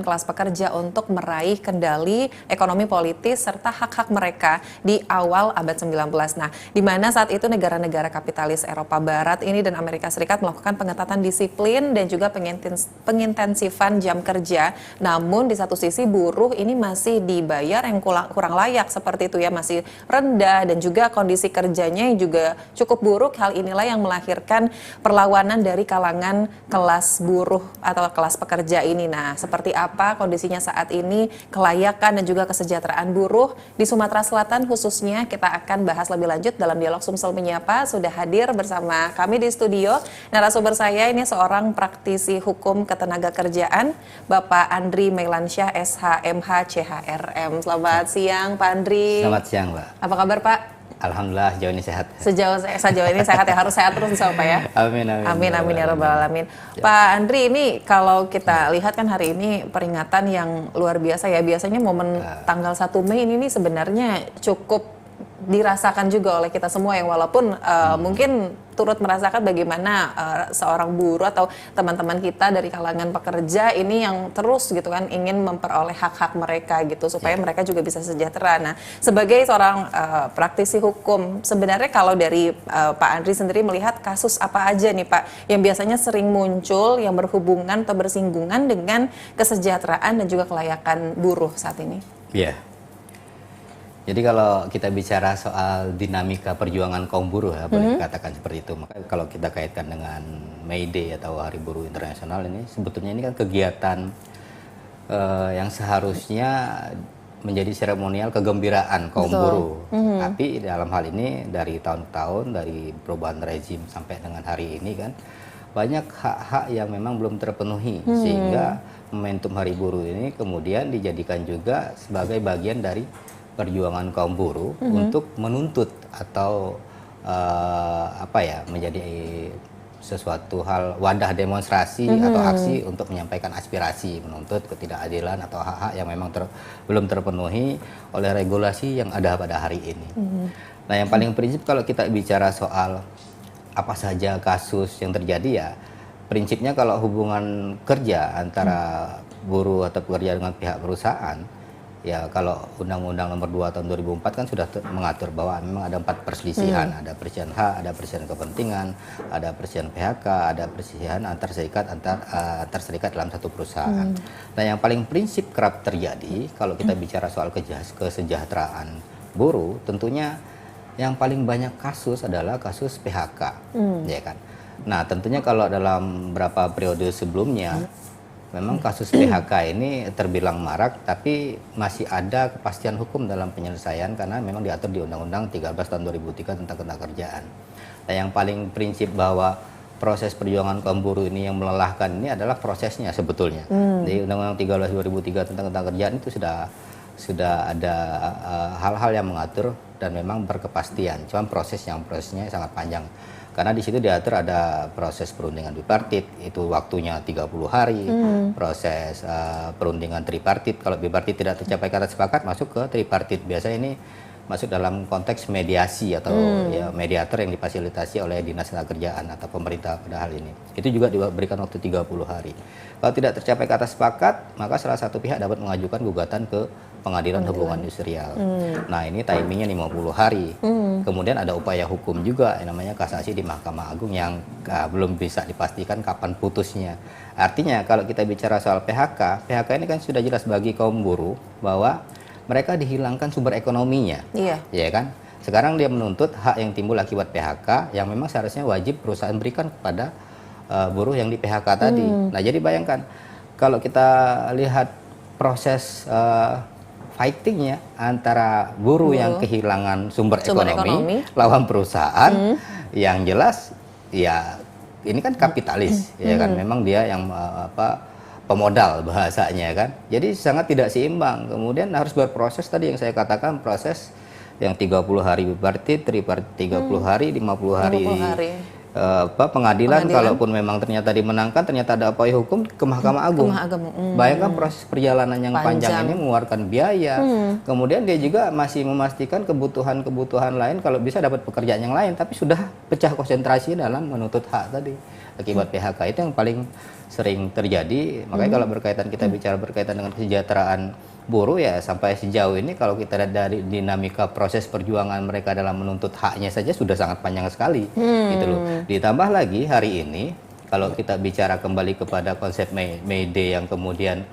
kelas pekerja untuk meraih kendali ekonomi politis serta hak-hak mereka di awal abad 19. Nah, di mana saat itu negara-negara kapitalis Eropa Barat ini dan Amerika Serikat melakukan pengetatan disiplin dan juga pengintensifan jam kerja. Namun di satu sisi buruh ini masih dibayar yang kurang layak seperti itu ya, masih rendah dan juga kondisi kerjanya yang juga cukup buruk. Hal inilah yang melahirkan perlawanan dari kalangan kelas buruh atau kelas pekerja ini. Nah, seperti apa kondisinya saat ini, kelayakan dan juga kesejahteraan buruh di Sumatera Selatan khususnya, kita akan bahas lebih lanjut dalam dialog Sumsel Menyapa. Sudah hadir bersama kami di studio narasumber saya ini seorang praktisi hukum ketenaga kerjaan, Bapak Andri Mailansyah SHMH CHRM. Selamat siang Pak Andri. Selamat siang Mbak. Apa kabar Pak? Alhamdulillah sejauh ini sehat. Sejauh ini sehat ya, harus sehat terus insya Allah Pak ya. Amin ya rabbal alamin. Pak Andri, ini kalau kita lihat kan hari ini peringatan yang luar biasa ya. Biasanya momen tanggal 1 Mei ini sebenarnya cukup dirasakan juga oleh kita semua yang walaupun mungkin turut merasakan bagaimana seorang buruh atau teman-teman kita dari kalangan pekerja ini yang terus gitu kan ingin memperoleh hak-hak mereka gitu supaya mereka juga bisa sejahtera. Nah, sebagai seorang praktisi hukum, sebenarnya kalau dari Pak Andri sendiri melihat kasus apa aja nih Pak yang biasanya sering muncul yang berhubungan atau bersinggungan dengan kesejahteraan dan juga kelayakan buruh saat ini? Iya. Jadi kalau kita bicara soal dinamika perjuangan kaum buruh ya, boleh dikatakan seperti itu. Maka kalau kita kaitkan dengan May Day atau Hari Buruh Internasional ini, sebetulnya ini kan kegiatan yang seharusnya menjadi seremonial kegembiraan kaum buruh. Tapi dalam hal ini dari tahun ke tahun, dari perubahan rezim sampai dengan hari ini kan, banyak hak-hak yang memang belum terpenuhi. Sehingga momentum Hari Buruh ini kemudian dijadikan juga sebagai bagian dari perjuangan kaum buruh untuk menuntut atau menjadi sesuatu hal wadah demonstrasi atau aksi untuk menyampaikan aspirasi, menuntut ketidakadilan atau hak-hak yang memang belum terpenuhi oleh regulasi yang ada pada hari ini. Nah, yang paling prinsip kalau kita bicara soal apa saja kasus yang terjadi ya, prinsipnya kalau hubungan kerja antara buruh atau pekerja dengan pihak perusahaan, ya kalau Undang-Undang Nomor 2 Tahun 2004 kan sudah mengatur bahwa memang ada 4 perselisihan, ada perselisihan hak, ada perselisihan kepentingan, ada perselisihan PHK, ada perselisihan antar serikat dalam satu perusahaan. Nah, yang paling prinsip kerap terjadi kalau kita bicara soal kesejahteraan buruh, tentunya yang paling banyak kasus adalah kasus PHK, ya kan. Nah, tentunya kalau dalam beberapa periode sebelumnya memang kasus PHK ini terbilang marak, tapi masih ada kepastian hukum dalam penyelesaian karena memang diatur di Undang-Undang 13 tahun 2003 tentang ketenagakerjaan. Nah, yang paling prinsip bahwa proses perjuangan kaum buruh ini yang melelahkan ini adalah prosesnya sebetulnya. Di Undang-Undang 13 2003 tentang ketenagakerjaan itu sudah ada hal-hal yang mengatur dan memang berkepastian. Cuma prosesnya sangat panjang. Karena di situ diatur ada proses perundingan bipartit, itu waktunya 30 hari, proses perundingan tripartit, kalau bipartit tidak tercapai kata sepakat masuk ke tripartit. Biasanya ini masuk dalam konteks mediasi atau ya, mediator yang difasilitasi oleh Dinas Tenaga Kerjaan atau pemerintah pada hal ini. Itu juga diberikan waktu 30 hari. Kalau tidak tercapai kata sepakat, maka salah satu pihak dapat mengajukan gugatan ke Pengadilan Hubungan Industrial. Nah, ini timingnya 50 hari. Kemudian ada upaya hukum juga yang namanya kasasi di Mahkamah Agung yang belum bisa dipastikan kapan putusnya. Artinya kalau kita bicara soal PHK ini kan sudah jelas bagi kaum buruh bahwa mereka dihilangkan sumber ekonominya. Iya. Ya kan? Sekarang dia menuntut hak yang timbul akibat PHK yang memang seharusnya wajib perusahaan berikan kepada buruh yang di PHK tadi. Nah, jadi bayangkan kalau kita lihat proses fightingnya antara buruh yang kehilangan sumber ekonomi lawan perusahaan, yang jelas ya ini kan kapitalis, ya kan, memang dia yang pemodal bahasanya kan, jadi sangat tidak seimbang. Kemudian harus berproses tadi yang saya katakan, proses yang 30 hari bipartit, tripartit 30 hari, 50 hari. Pengadilan, kalaupun memang ternyata dimenangkan, ternyata ada upaya hukum ke Mahkamah Agung. Bayangkan proses perjalanan yang panjang ini mengeluarkan biaya. Kemudian dia juga masih memastikan kebutuhan-kebutuhan lain kalau bisa dapat pekerjaan yang lain, tapi sudah pecah konsentrasi dalam menuntut hak tadi. akibat PHK itu yang paling sering terjadi. Makanya kalau kita bicara berkaitan dengan kesejahteraan buruh, ya sampai sejauh ini kalau kita lihat dari dinamika proses perjuangan mereka dalam menuntut haknya saja sudah sangat panjang sekali, gitu loh. Ditambah lagi hari ini kalau kita bicara kembali kepada konsep May Day yang kemudian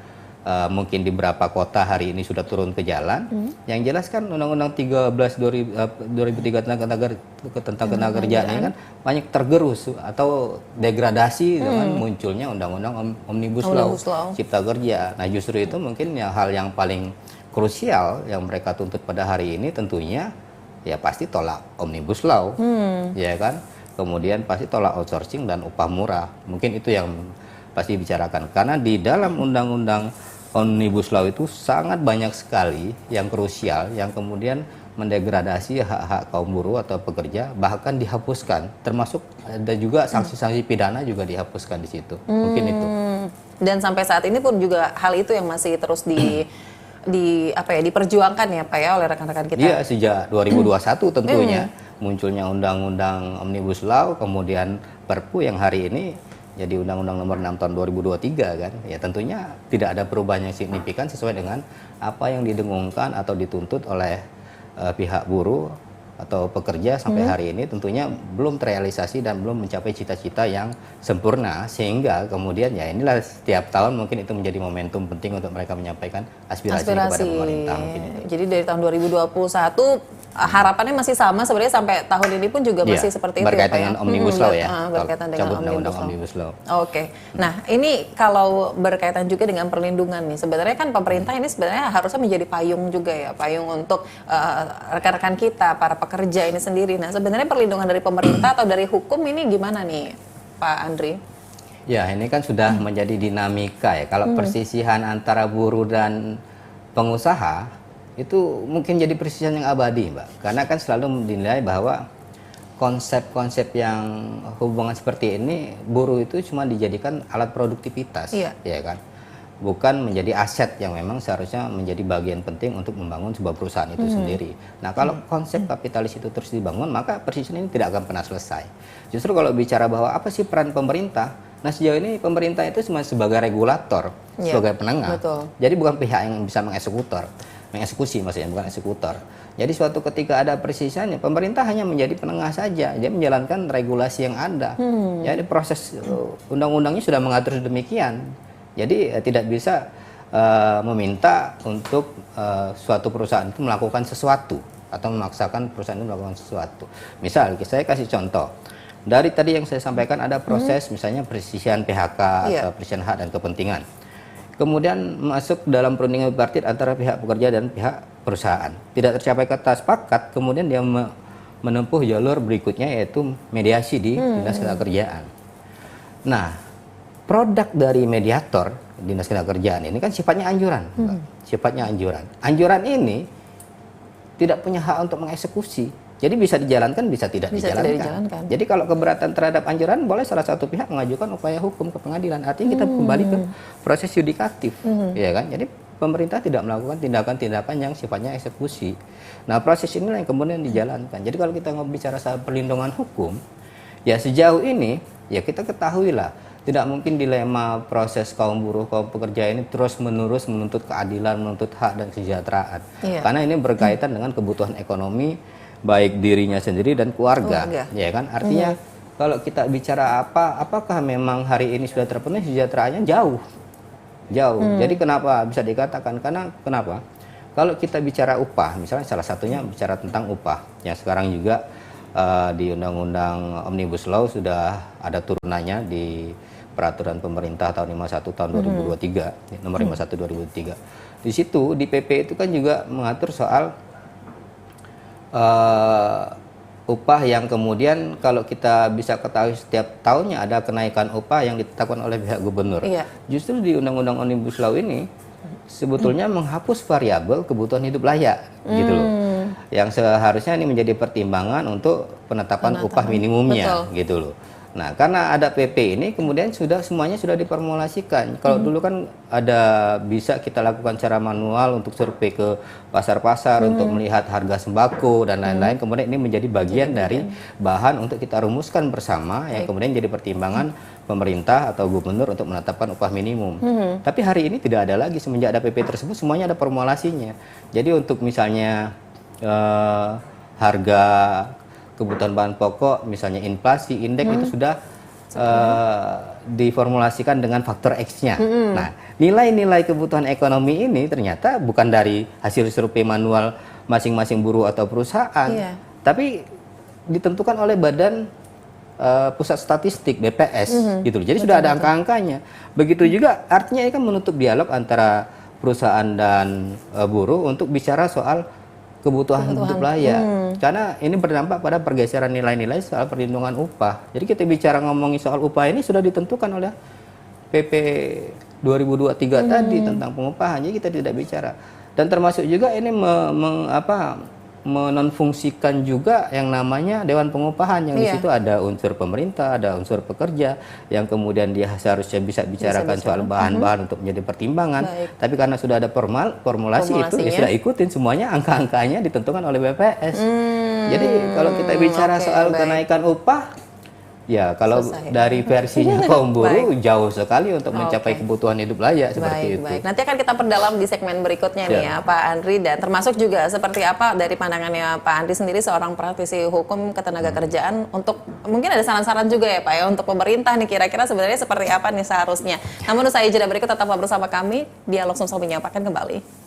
mungkin di beberapa kota hari ini sudah turun ke jalan. Yang jelas kan Undang-Undang 13 2003 tentang ketenaga kerjaan ini kan banyak tergerus atau degradasi dengan munculnya Undang-Undang Omnibus Law Cipta Kerja. Nah justru itu mungkin ya hal yang paling krusial yang mereka tuntut pada hari ini tentunya ya pasti tolak Omnibus Law, ya kan. Kemudian pasti tolak outsourcing dan upah murah. Mungkin itu yang pasti dibicarakan karena di dalam Undang-Undang Omnibus Law itu sangat banyak sekali yang krusial yang kemudian mendegradasi hak-hak kaum buruh atau pekerja, bahkan dihapuskan, termasuk ada juga sanksi-sanksi pidana juga dihapuskan di situ. Mungkin itu. Dan sampai saat ini pun juga hal itu yang masih terus diperjuangkan ya Pak ya oleh rekan-rekan kita. Iya, sejak 2021 tentunya munculnya Undang-Undang Omnibus Law, kemudian Perpu yang hari ini jadi Undang-Undang Nomor 6 Tahun 2023 kan, ya tentunya tidak ada perubahan yang signifikan sesuai dengan apa yang didengungkan atau dituntut oleh pihak buruh atau pekerja sampai hari ini tentunya belum terrealisasi dan belum mencapai cita-cita yang sempurna, sehingga kemudian ya inilah setiap tahun mungkin itu menjadi momentum penting untuk mereka menyampaikan aspirasi kepada pemerintah. Jadi dari tahun 2021 harapannya masih sama sebenarnya sampai tahun ini pun juga masih seperti itu berkaitan dengan Omnibus Law ya, berkaitan dengan Omnibus Law. Oke. Nah ini kalau berkaitan juga dengan perlindungan nih, sebenarnya kan pemerintah ini sebenarnya harusnya menjadi payung juga ya, payung untuk rekan-rekan kita para pekerja ini sendiri. Nah sebenarnya perlindungan dari pemerintah atau dari hukum ini gimana nih Pak Andri? Ya ini kan sudah menjadi dinamika ya, kalau persisihan antara buruh dan pengusaha itu mungkin jadi persisian yang abadi, Mbak. Karena kan selalu dinilai bahwa konsep-konsep yang hubungan seperti ini, buruh itu cuma dijadikan alat produktivitas, ya kan? Bukan menjadi aset yang memang seharusnya menjadi bagian penting untuk membangun sebuah perusahaan itu sendiri. Nah, kalau konsep kapitalis itu terus dibangun, maka persisian ini tidak akan pernah selesai. Justru kalau bicara bahwa apa sih peran pemerintah, nah sejauh ini pemerintah itu cuma sebagai regulator, sebagai penengah. Jadi bukan pihak yang bisa mengeksekusi maksudnya, bukan eksekutor. Jadi suatu ketika ada persisiannya, pemerintah hanya menjadi penengah saja, dia menjalankan regulasi yang ada. Jadi proses undang-undangnya sudah mengatur demikian. Jadi tidak bisa meminta untuk suatu perusahaan itu melakukan sesuatu atau memaksakan perusahaan itu melakukan sesuatu. Misal, saya kasih contoh. Dari tadi yang saya sampaikan ada proses misalnya persisian PHK atau persisian hak dan kepentingan. Kemudian masuk dalam perundingan bipartit antara pihak pekerja dan pihak perusahaan. Tidak tercapai kata sepakat, kemudian dia menempuh jalur berikutnya yaitu mediasi di Dinas Ketenagakerjaan. Nah, produk dari mediator Dinas Ketenagakerjaan ini kan sifatnya anjuran, sifatnya anjuran. Anjuran ini tidak punya hak untuk mengeksekusi. Jadi bisa dijalankan, bisa tidak dijalankan. Jadi kalau keberatan terhadap anjuran, boleh salah satu pihak mengajukan upaya hukum ke pengadilan. Artinya kita kembali ke proses yudikatif, ya kan? Jadi pemerintah tidak melakukan tindakan-tindakan yang sifatnya eksekusi. Nah, proses inilah yang kemudian dijalankan. Jadi kalau kita bicara soal perlindungan hukum, ya sejauh ini ya kita ketahuilah tidak mungkin dilema proses kaum buruh, kaum pekerja ini terus-menerus menuntut keadilan, menuntut hak dan kesejahteraan. Karena ini berkaitan dengan kebutuhan ekonomi baik dirinya sendiri dan keluarga. Ya kan? Artinya kalau kita bicara apakah memang hari ini sudah terpenuhi kesejahteraannya? Jauh. Jadi kenapa bisa dikatakan? Karena kenapa? Kalau kita bicara upah, misalnya salah satunya bicara tentang upah, yang sekarang juga di Undang-Undang Omnibus Law sudah ada turunannya di Peraturan Pemerintah tahun 51 tahun 2023, nomor 51 2003. Di situ di PP itu kan juga mengatur soal upah yang kemudian kalau kita bisa ketahui setiap tahunnya ada kenaikan upah yang ditetapkan oleh pihak gubernur. Justru di Undang-Undang Omnibus Law ini sebetulnya menghapus variabel kebutuhan hidup layak, gitu loh. Yang seharusnya ini menjadi pertimbangan untuk penetapan upah minimumnya, gitu loh. Nah, karena ada PP ini kemudian semuanya sudah diformulasikan. Kalau dulu kan ada bisa kita lakukan secara manual untuk survei ke pasar-pasar untuk melihat harga sembako dan lain-lain. Kemudian ini menjadi bagian dari bahan untuk kita rumuskan bersama yang kemudian jadi pertimbangan pemerintah atau gubernur untuk menetapkan upah minimum. Tapi hari ini tidak ada lagi, semenjak ada PP tersebut semuanya ada formulasinya. Jadi untuk misalnya harga kebutuhan bahan pokok, misalnya inflasi, indeks itu sudah diformulasikan dengan faktor X-nya. Nah, nilai-nilai kebutuhan ekonomi ini ternyata bukan dari hasil survei manual masing-masing buruh atau perusahaan, tapi ditentukan oleh Badan Pusat Statistik (BPS). Gitu. Jadi sudah ada angka-angkanya. Begitu juga artinya ini kan menutup dialog antara perusahaan dan buruh untuk bicara soal kebutuhan hidup layak. Karena ini berdampak pada pergeseran nilai-nilai soal perlindungan upah. Jadi kita bicara ngomongin soal upah ini sudah ditentukan oleh PP 2023 tadi tentang pengupahan. Jadi kita tidak bicara. Dan termasuk juga ini menonfungsikan juga yang namanya Dewan Pengupahan yang di situ ada unsur pemerintah, ada unsur pekerja yang kemudian dia seharusnya bisa bicarakan soal bahan-bahan untuk menjadi pertimbangan. Tapi karena sudah ada formulasi itu ya sudah ikutin semuanya, angka-angkanya ditentukan oleh BPS. Jadi kalau kita bicara soal kenaikan upah, ya kalau dari versinya kaum buruh jauh sekali untuk mencapai kebutuhan hidup layak seperti itu. Nanti akan kita perdalam di segmen berikutnya nih ya Pak Andri, dan termasuk juga seperti apa dari pandangannya Pak Andri sendiri seorang praktisi hukum ketenaga kerjaan, untuk mungkin ada saran-saran juga ya Pak ya untuk pemerintah nih kira-kira sebenarnya seperti apa nih seharusnya. Namun usai jeda berikut tetaplah bersama kami, Dialog Sumsel menyapa akan kembali.